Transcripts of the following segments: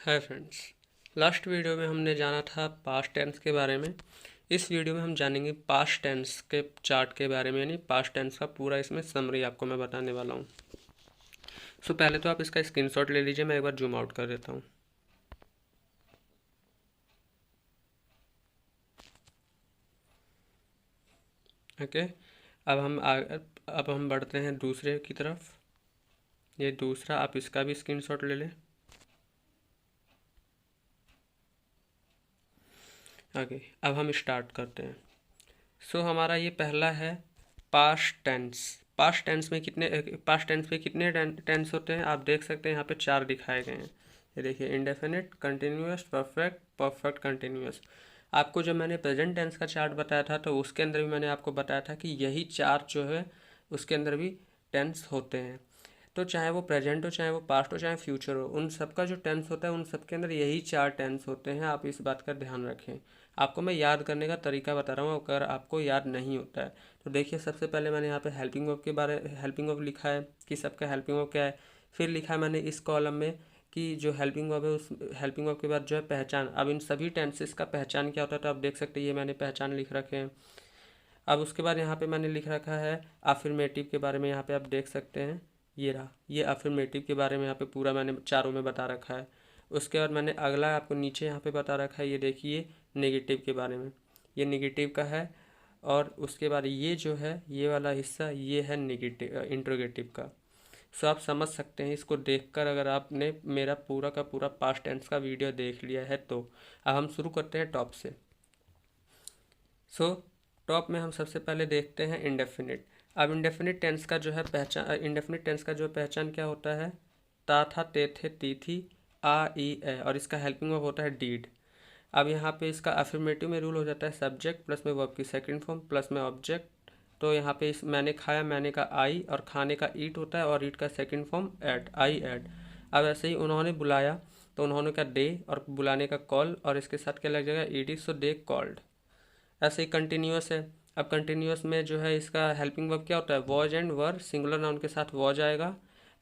Hi friends. Last video में हमने जाना था पास्ट टेंस के बारे में। इस वीडियो में हम जानेंगे पास्ट टेंस के चार्ट के बारे में, यानी पास्ट टेंस का पूरा इसमें समरी आपको मैं बताने वाला हूँ। सो पहले तो आप इसका स्क्रीनशॉट ले लीजिए, मैं एक बार जूम आउट कर देता हूँ। ओके, अब हम बढ़ते हैं दूसरे की तरफ। ये दूसरा, आप इसका भी स्क्रीनशॉट ले लें। ओके, अब हम स्टार्ट करते हैं। सो हमारा ये पहला है पास्ट टेंस। पास्ट टेंस में कितने टेंस होते हैं आप देख सकते हैं, यहाँ पे 4 दिखाए गए हैं। ये देखिए, indefinite, continuous, perfect, perfect continuous. आपको जब मैंने प्रेजेंट टेंस का चार्ट बताया था तो उसके अंदर भी मैंने आपको बताया था कि यही 4 जो है उसके अंदर भी टेंस होते हैं। तो चाहे वो प्रेजेंट हो, चाहे वो पास्ट हो, चाहे फ्यूचर हो, उन सब का जो टेंस होता है उन सब के अंदर यही 4 टेंस होते हैं। आप इस बात का ध्यान रखें। आपको मैं याद करने का तरीका बता रहा हूँ, अगर आपको याद नहीं होता है तो देखिए, सबसे पहले मैंने यहाँ पे हेल्पिंग वर्ब लिखा है कि सबका हेल्पिंग वर्ब क्या है। फिर लिखा है मैंने इस कॉलम में कि जो हेल्पिंग वर्ब है उस हेल्पिंग वर्ब के बाद जो है पहचान। अब इन सभी टेंसेस का पहचान क्या होता है तो आप देख सकते हैं, ये मैंने पहचान लिख रखे हैं। अब उसके बाद यहाँ पे मैंने लिख रखा है अफर्मेटिव के बारे में। यहाँ पे आप देख सकते हैं, ये रहा, ये अफर्मेटिव के बारे में यहाँ पे पूरा मैंने चारों में बता रखा है। उसके बाद मैंने अगला आपको नीचे यहाँ पे बता रखा है, ये देखिए नेगेटिव के बारे में। ये नेगेटिव का है। और उसके बाद ये जो है, ये वाला हिस्सा, ये है नेगेटिव इंट्रोगेटिव का। सो आप समझ सकते हैं इसको देखकर, अगर आपने मेरा पूरा का पूरा पास्ट टेंस का वीडियो देख लिया है तो। अब हम शुरू करते हैं टॉप से। सो टॉप में हम सबसे पहले देखते हैं इंडेफिनिट। अब इंडेफिनिट टेंस का जो पहचान क्या होता है, ता था, ते थे, ती थी, आ ई ए, और इसका हेल्पिंग वर्ब होता है डीड। अब यहाँ पे इसका अफर्मेटिव में रूल हो जाता है सब्जेक्ट प्लस में वर्ब की सेकंड फॉर्म प्लस में ऑब्जेक्ट। तो यहाँ पे इस मैंने खाया, मैंने का आई, और खाने का ईट होता है, और ईट का सेकंड फॉर्म एट, आई एट। अब ऐसे ही उन्होंने बुलाया तो उन्होंने का डे, और बुलाने का कॉल, और इसके साथ क्या लग जाएगा, ईडी, सो दे कॉल्ड। ऐसे ही कंटिन्यूअस है। अब कंटिन्यूअस में जो है इसका हेल्पिंग वर्ब क्या होता है, was and were. Singular noun के साथ वॉज आएगा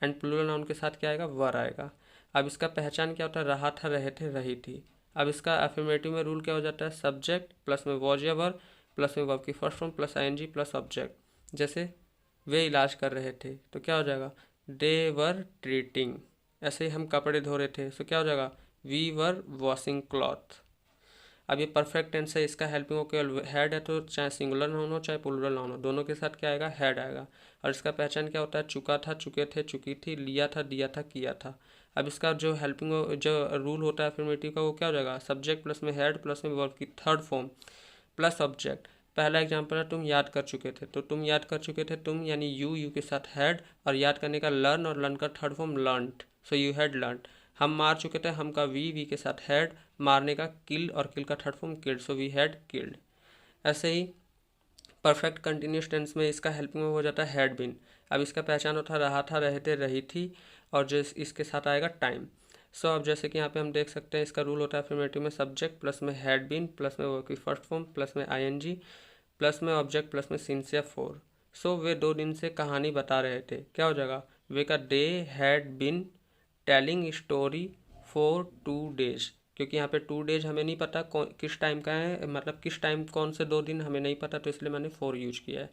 एंड प्लूरल नाउन के साथ क्या आएगा, वर आएगा। अब इसका पहचान क्या होता है, रहा था, रहे थे, रही थी। अब इसका अफर्मेटिव में रूल क्या हो जाता है, सब्जेक्ट प्लस में वॉज या वर प्लस में वर्ब की first form plus ING plus object. जैसे वे इलाज कर रहे थे तो क्या हो जाएगा, दे वर ट्रीटिंग। ऐसे ही हम कपड़े धो रहे थे तो क्या हो जाएगा, वी वर वॉशिंग क्लॉथ। अब ये परफेक्ट टेंस है, इसका हेल्पिंग वर्ब केवल हैड है, तो चाहे सिंगुलर नाउन हो चाहे प्लूरल नाउन हो, दोनों के साथ क्या आएगा, हैड आएगा। और इसका पहचान क्या होता है, चुका था, चुके थे, चुकी थी, लिया था, दिया था, किया था। अब इसका जो जो रूल होता है अफर्मेटिव का, वो क्या हो जाएगा, सब्जेक्ट प्लस में हैड प्लस में वर्ब की थर्ड फॉर्म प्लस ऑब्जेक्ट। पहला एग्जाम्पल है, तुम याद कर चुके थे, तो तुम याद कर चुके थे, तुम यानी यू के साथ हैड, और याद करने का लर्न, और लर्न का third form learned, so you had learn. हम मार चुके थे, हम का वी के साथ हैड, मारने का किल, और किल का third form killed, so we had killed. ऐसे ही परफेक्ट कंटिन्यूस टेंस में इसका हेल्पिंग हो जाता है हैड बीन। अब इसका पहचान होता है रहा था, रहे थे, रही थी, और जो इसके साथ आएगा टाइम। सो अब जैसे कि यहाँ पे हम देख सकते हैं, इसका रूल होता है अफर्मेटिव में सब्जेक्ट प्लस में हैड बीन प्लस में वर्ब की फर्स्ट फॉर्म प्लस में आईएनजी प्लस में ऑब्जेक्ट प्लस में सिंस या फोर। सो वे 2 दिन से कहानी बता रहे थे, क्या हो जाएगा, वे का they had been telling story for 2 days. क्योंकि यहाँ पे 2 डेज हमें नहीं पता किस टाइम का है, मतलब किस टाइम कौन से 2 दिन हमें नहीं पता, तो इसलिए मैंने फोर यूज किया है।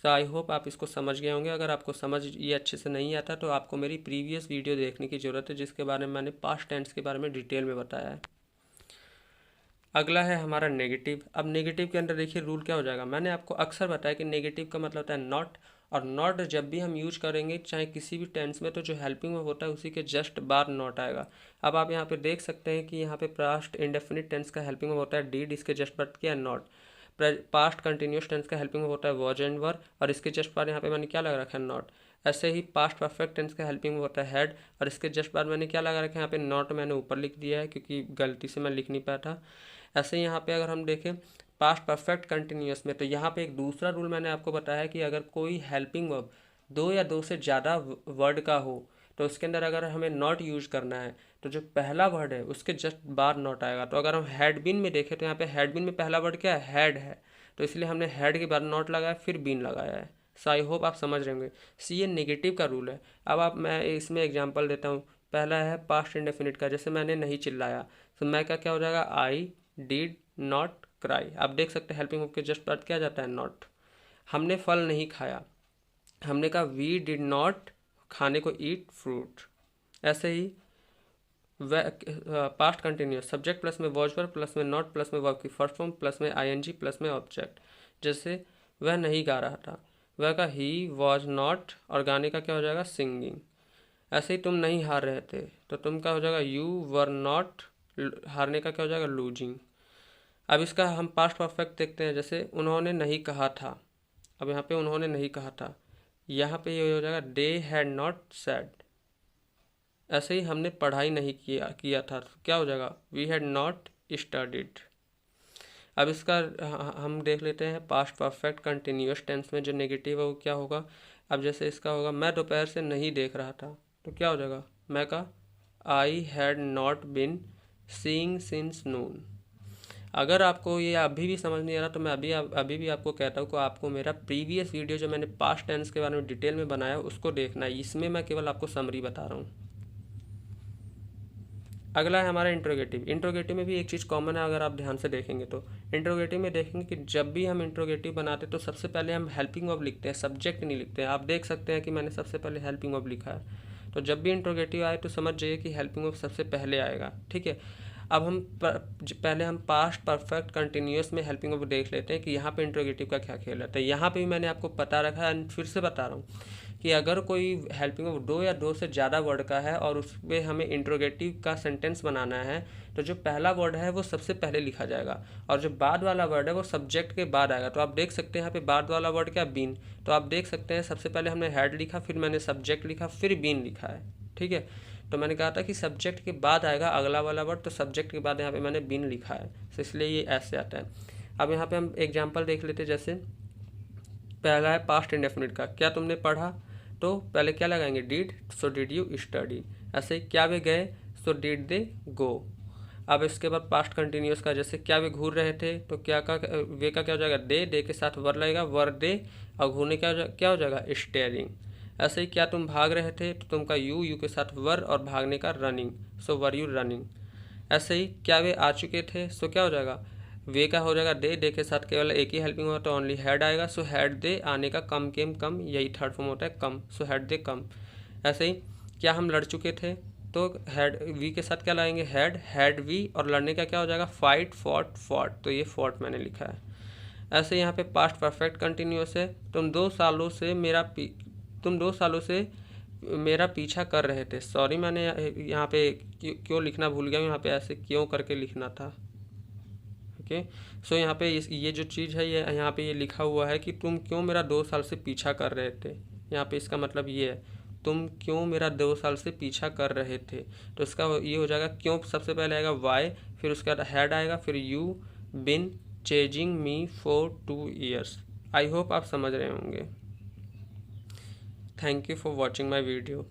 सो आई होप आप इसको समझ गए होंगे। अगर आपको समझ ये अच्छे से नहीं आता तो आपको मेरी प्रीवियस वीडियो देखने की ज़रूरत है, जिसके बारे में मैंने पास्ट टेंस के बारे में डिटेल में बताया है। अगला है हमारा नेगेटिव। अब नेगेटिव के अंदर देखिए रूल क्या हो जाएगा, मैंने आपको अक्सर बताया कि नेगेटिव का मतलब होता है नॉट। और नॉट जब भी हम यूज करेंगे चाहे किसी भी टेंस में, तो जो हेल्पिंग में होता है उसी के जस्ट बार नॉट आएगा। अब आप यहाँ पे देख सकते हैं कि यहाँ पे पास्ट इंडेफिनिट टेंस का हेल्पिंग में होता है डीड, इसके जस्ट बार क्या है, नॉट। पास्ट कंटिन्यूस टेंस का हेल्पिंग में होता है वॉज एंड वर, और इसके जस्ट बार यहाँ पे मैंने क्या लगा रखा है, नॉट। ऐसे ही पास्ट परफेक्ट टेंस का हेल्पिंग में होता है हैड, और इसके जस्ट बाद मैंने क्या लगा रखा है, यहाँ पे नॉट मैंने ऊपर लिख दिया है क्योंकि गलती से मैं लिख नहीं पाया था। ऐसे ही यहाँ पे अगर हम देखें पास्ट परफेक्ट कंटिन्यूस में, तो यहाँ पे एक दूसरा रूल मैंने आपको बताया कि अगर कोई हेल्पिंग वर्ब 2 या 2 से ज़्यादा वर्ड का हो तो उसके अंदर अगर हमें नॉट यूज करना है तो जो पहला वर्ड है उसके जस्ट बार नॉट आएगा। तो अगर हम हैड बीन में देखें तो यहाँ पे हैड बीन में पहला वर्ड क्या है, हैड है, तो इसलिए हमने हैड के बाद नॉट लगाया फिर बीन लगाया है। सो आई होप आप समझ रहे होंगे। सी ये नेगेटिव का रूल है। अब आप मैं इसमें एग्जांपल देता हूँ, पहला है पास्ट इंडेफिनिट का, जैसे मैंने नहीं चिल्लाया, तो मैं का क्या हो जाएगा, आई डिड नॉट क्राई। आप देख सकते हैं हेल्पिंग वर्ब के जस्ट बाद क्या जाता है, नॉट। हमने फल नहीं खाया, हमने कहा वी डिड नॉट, खाने को ईट फ्रूट। ऐसे ही पास्ट कंटिन्यूस, सब्जेक्ट प्लस में वॉज वर्ब प्लस में नॉट प्लस में वर्ब की फर्स्ट फॉर्म प्लस में आईएनजी प्लस में ऑब्जेक्ट। जैसे वह नहीं गा रहा था, वह का ही वॉज नॉट, और गाने का क्या हो जाएगा, सिंगिंग। ऐसे ही तुम नहीं हार रहे थे, तो तुम का हो जाएगा यू वर नॉट, हारने का क्या हो जाएगा, लूजिंग। अब इसका हम पास्ट परफेक्ट देखते हैं, जैसे उन्होंने नहीं कहा था, अब यहाँ पे उन्होंने नहीं कहा था, यहाँ पे ये हो जाएगा दे हैड नॉट सेड। ऐसे ही हमने पढ़ाई नहीं किया था, तो क्या हो जाएगा, वी हैड नॉट स्टडीड। अब इसका हम देख लेते हैं पास्ट परफेक्ट कंटिन्यूअस टेंस में जो नेगेटिव है वो क्या होगा। अब जैसे इसका होगा मैं दोपहर से नहीं देख रहा था, तो क्या हो जाएगा, मैं का I had not been seeing since noon. अगर आपको ये अभी भी समझ नहीं आ रहा, तो मैं अभी भी आपको कहता हूँ कि आपको मेरा प्रीवियस वीडियो जो मैंने पास्ट टेंस के बारे में डिटेल में बनाया उसको देखना है, इसमें मैं केवल आपको समरी बता रहा हूँ। अगला है हमारा इंट्रोगेटिव। इंट्रोगेटिव में भी एक चीज़ कॉमन है, अगर आप ध्यान से देखेंगे तो इंट्रोगेटिव में देखेंगे कि जब भी हम इंट्रोगेटिव बनाते तो सबसे पहले हम हेल्पिंग वर्ब लिखते हैं, सब्जेक्ट नहीं लिखते हैं। आप देख सकते हैं कि मैंने सबसे पहले हेल्पिंग वर्ब लिखा है, तो जब भी इंट्रोगेटिव आए तो समझ जाइए कि हेल्पिंग वर्ब सबसे पहले आएगा, ठीक है। अब पहले हम पास्ट परफेक्ट कंटिन्यूअस में हेल्पिंग वर्ब देख लेते हैं कि यहाँ पे इंट्रोगेटिव का क्या खेल है। तो यहाँ पे भी मैंने आपको पता रखा है, फिर से बता रहा हूँ कि अगर कोई हेल्पिंग वर्ब दो या दो से ज़्यादा वर्ड का है और उस पर हमें इंट्रोगेटिव का सेंटेंस बनाना है, तो जो पहला वर्ड है वो सबसे पहले लिखा जाएगा और जो बाद वाला वर्ड है वो सब्जेक्ट के बाद आएगा। तो आप देख सकते हैं यहाँ पे बाद वाला वर्ड क्या, बीन। तो आप देख सकते हैं सबसे पहले हमने हैड लिखा, फिर मैंने सब्जेक्ट लिखा, फिर बीन लिखा है, ठीक है। तो मैंने कहा था कि सब्जेक्ट के बाद आएगा अगला वाला वर्ड, तो सब्जेक्ट के बाद यहाँ पे मैंने बीन लिखा है, तो इसलिए ये ऐसे आता है। अब यहाँ पे हम एग्जाम्पल देख लेते हैं, जैसे पहला है पास्ट इंडेफिनिट का, क्या तुमने पढ़ा, तो पहले क्या लगाएंगे, did, so did you study. ऐसे ही क्या वे गए, सो डिड दे गो। अब इसके बाद पास्ट कंटिन्यूस का, जैसे क्या वे घूर रहे थे, तो क्या का वे का क्या हो जाएगा, दे के साथ वर लगेगा, वर दे, और घूरने क्या हो जाएगा, स्टेयरिंग। ऐसे ही क्या तुम भाग रहे थे, तो तुम का यू के साथ वर, और भागने का running, so were you running. ऐसे ही क्या वे आ चुके थे, सो क्या हो जाएगा, वे का हो जाएगा दे के साथ केवल एक ही हेल्पिंग होगा तो ओनली हैड आएगा, सो हैड दे, आने का कम केम कम, यही थर्ड फॉर्म होता है कम, सो हैड दे कम। ऐसे ही क्या हम लड़ चुके थे, तो हैड वी के साथ क्या लाएंगे, हैड वी, और लड़ने का क्या हो जाएगा, फाइट फॉट फॉट, तो ये फॉट मैंने लिखा है। ऐसे यहाँ पे पास्ट परफेक्ट कंटिन्यूस है, तुम 2 सालों से मेरा पीछा कर रहे थे। सॉरी मैंने यहाँ पे क्यों लिखना भूल गया, यहाँ पे ऐसे क्यों करके लिखना था, ओके। सो यहाँ पे ये जो चीज़ है, ये यहाँ पे ये लिखा हुआ है कि तुम क्यों मेरा 2 साल से पीछा कर रहे थे। यहाँ पे इसका मतलब ये है, तुम क्यों मेरा 2 साल से पीछा कर रहे थे, तो इसका ये हो जाएगा, क्यों सबसे पहले आएगा वाई, फिर उसके बाद हैड आएगा, फिर you been chasing me for 2 years। I hope आप समझ रहे होंगे। Thank you for watching my video.